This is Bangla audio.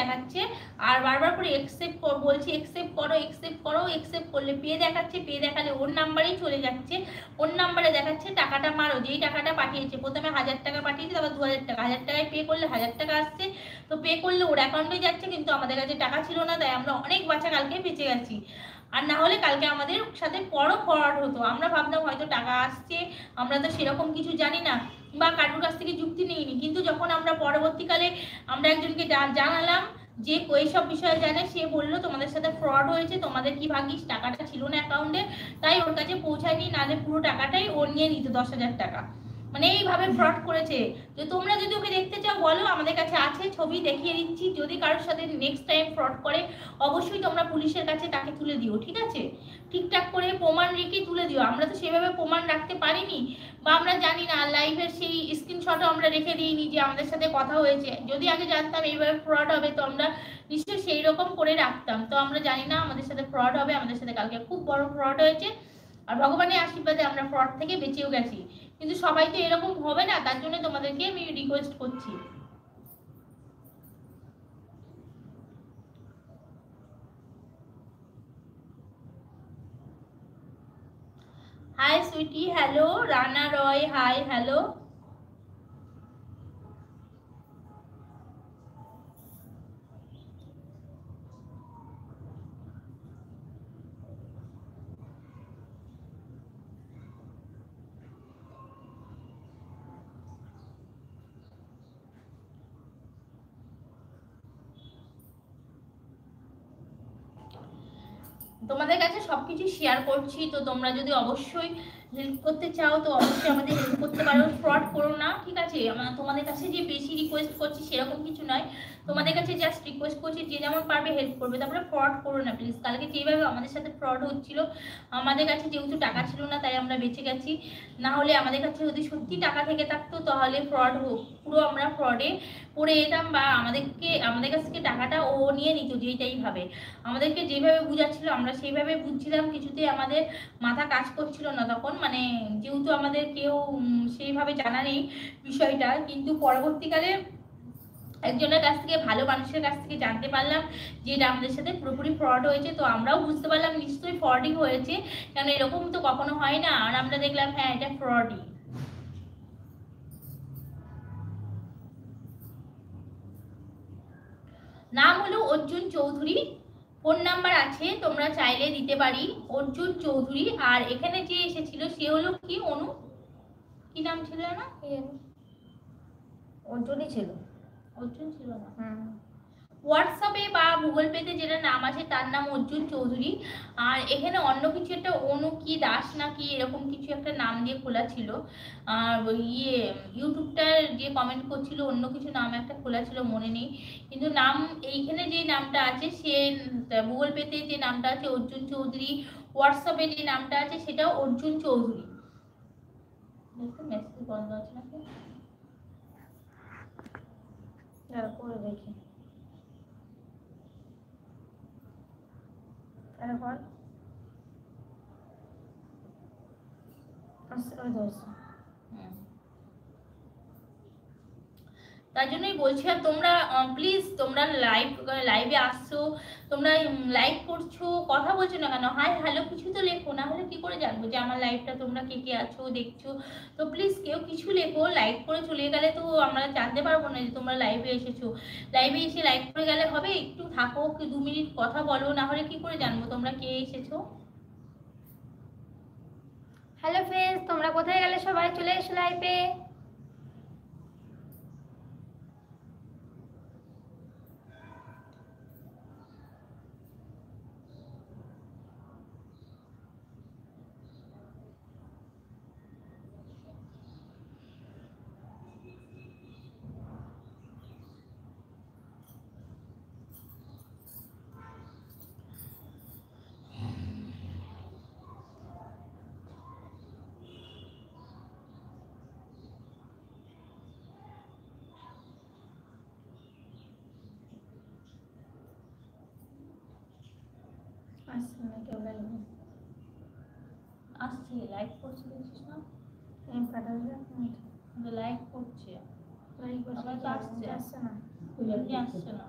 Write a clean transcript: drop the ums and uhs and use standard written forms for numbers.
দেখাচ্ছে, আর বারবার করে এক্সেপ্ট বলছি, এক্সেপ্ট করো এক্সেপ্ট করো, এক্সেপ্ট করলে পে দেখাচ্ছে, পে দেখালে ওর নাম্বারেই চলে যাচ্ছে, ওর নাম্বারে দেখাচ্ছে টাকাটা মারো, যেই টাকাটা পাঠিয়েছে, প্রথমে 1000 টাকা পাঠিয়েছে, তারপর 2000 টাকা, 1000 টাকায় পে করলে 1000 টাকা আসছে, তো পে করলে ওর অ্যাকাউন্টে যাচ্ছে, কিন্তু আমাদের কাছে টাকা ছিল না, তাই আমরা অনেক বাচ্চা কালকে বেঁচে গেছি। আর না হলে কালকে আমাদের সাথে বড় ফ্রড হতো। আমরা ভাবতাম হয়তো টাকা আসছে, আমরা তো সেরকম কিছু জানি না বা কারোর কাছ থেকে যুক্তি নিইনি, কিন্তু যখন আমরা পরবর্তীকালে আমরা একজনকে জানালাম যে এইসব বিষয়ে জানে, সে বললো তোমাদের সাথে ফ্রড হয়েছে, তোমাদের কি ভাগ্যিস টাকাটা ছিল না অ্যাকাউন্টে, তাই ওর কাছে পৌঁছায়নি, নাহলে পুরো টাকাটাই ও নিয়ে নিত, 10,000 টাকা। মানে এইভাবে ফ্রড করেছে। যে তোমরা যদি ওকে দেখতে চাও বলো, আমাদের কাছে আছে, ছবি দেখিয়ে দিচ্ছি। যদি কারোর সাথে নেক্সট টাইম ফ্রড করে অবশ্যই তোমরা পুলিশের কাছে তাকে তুলে দিও, ঠিক আছে? ঠিকঠাক করে প্রমাণ রেখে তুলে দিও। আমরা তো সেভাবে প্রমাণ রাখতে পারিনি, বা আমরা জানি না, লাইভের সেই স্ক্রিনশটও আমরা রেখে দিইনি যে আমাদের সাথে কথা হয়েছে। যদি আগে জানতাম এইভাবে ফ্রড হবে, তো আমরা নিশ্চয়ই সেই রকম করে রাখতাম। তো আমরা জানি না আমাদের সাথে ফ্রড হবে, আমাদের সাথে কালকে খুব বড় ফ্রড হয়েছে, আর ভগবানের আশীর্বাদে আমরা ফ্রড থেকে বেঁচেও গেছি। কিন্তু সবাই তো এরকম হবে না, তার জন্য তোমাদেরকে আমি রিকোয়েস্ট করছি। Hi sweetie, hello. Rana Roy, hi, hello. তোমাদের কাছে সবকিছু শেয়ার করছি, তো তোমরা যদি অবশ্যই হেল্প করতে চাও তো অবশ্যই আমাদের হেল্প করতে পারো। ফ্রড করো না, ঠিক আছে? তোমাদের কাছে যে বেশি রিকোয়েস্ট করছি সেরকম কিছু নয়, তোমাদের কাছে জাস্ট রিকোয়েস্ট করছি, যে যেমন পারবে হেল্প করবে, তারপরে ফ্রড করো না প্লিজ। কালকে যেভাবে আমাদের সাথে ফ্রড হচ্ছিল, আমাদের কাছে যেহেতু টাকা ছিল না তাই আমরা বেঁচে গেছি, না হলে আমাদের কাছে যদি সত্যি টাকা থেকে থাকতো তাহলে পুরো আমরা ফ্রডে পড়ে যেতাম, বা আমাদের কাছ থেকে টাকাটা ও নিয়ে নিত যেইটাই ভাবে। আমাদেরকে যেভাবে বুঝাচ্ছিল আমরা সেইভাবে বুঝছিলাম, কিছুতেই আমাদের মাথা কাজ করছিল না তখন, মানে যেহেতু আমাদের কেউ সেইভাবে জানা নেই বিষয়টা। কিন্তু পরবর্তীকালে একজনের কাছ থেকে, ভালো মানুষের কাছ থেকে জানতে পারলাম যে এটা আমাদের সাথে পুরোপুরি ফ্রড হয়েছে। তো আমরাও বুঝতে পারলাম নিশ্চয়ই ফ্রডই হয়েছে, কারণ এরকম তো কখনো হয় না। আর আমরা দেখলাম হ্যাঁ এটা ফ্রডই। নাম হলো অর্জুন চৌধুরী, ফোন নাম্বার আছে, তোমরা চাইলে দিতে পারি। অর্জুন চৌধুরী। আর এখানে যে এসেছিল সে হলো কি, অনু, কি নাম ছিল না? অর্জুনই ছিল। অর্জুন ছিল না। হোয়াটসঅ্যাপে বা গুগল পেতে যেটা নাম আছে তার নাম অর্জুন চৌধুরী। আর এখানে অন্য কিছু একটা অনু কি দাস না কি এরকম কিছু একটা নাম দিয়ে খোলা ছিল। আর ইউটিউবটার যে কমেন্ট করছিল অন্য কিছু নাম একটা খোলা ছিল, মনে নেই। কিন্তু নাম এইখানে যে নামটা আছে, সে গুগল পেতে যে নামটা আছে অর্জুন চৌধুরী, হোয়াটসঅ্যাপে যে নামটা আছে সেটাও অর্জুন চৌধুরী। মেসেজ বন্ধ আছে নাকি? করে দেখি তারপর তার জন্যই বলছি। আর তোমরা প্লিজ, তোমরা লাইভে আসছো, তোমরা লাইক করছো, কথা বলছো না কেন? হাই হ্যালো কিছু তো লেখো, না হলে কি করে জানবো যে আমার লাইভটা তোমরা কে কে আছো দেখছো? তো প্লিজ কেউ কিছু লেখো, লাইক করে চলে গেলে তো আমরা জানতে পারবো না যে তোমরা লাইভে এসেছো। লাইভে এসে লাইক করে গেলে হবে? একটু থাকো, 2 মিনিট কথা বলো, না হলে কি করে জানবো তোমরা কে এসেছো? হ্যালো ফ্রেন্ডস, তোমরা কোথায় গেলে? সবাই চলে এসো লাইভে। আসছে না কেউ লাইভে? আসছে, লাইক করছে দেখছিস না? লাইক করছে, লাইক আবার তো আসছে, আসছে না। এমনি আসছে না।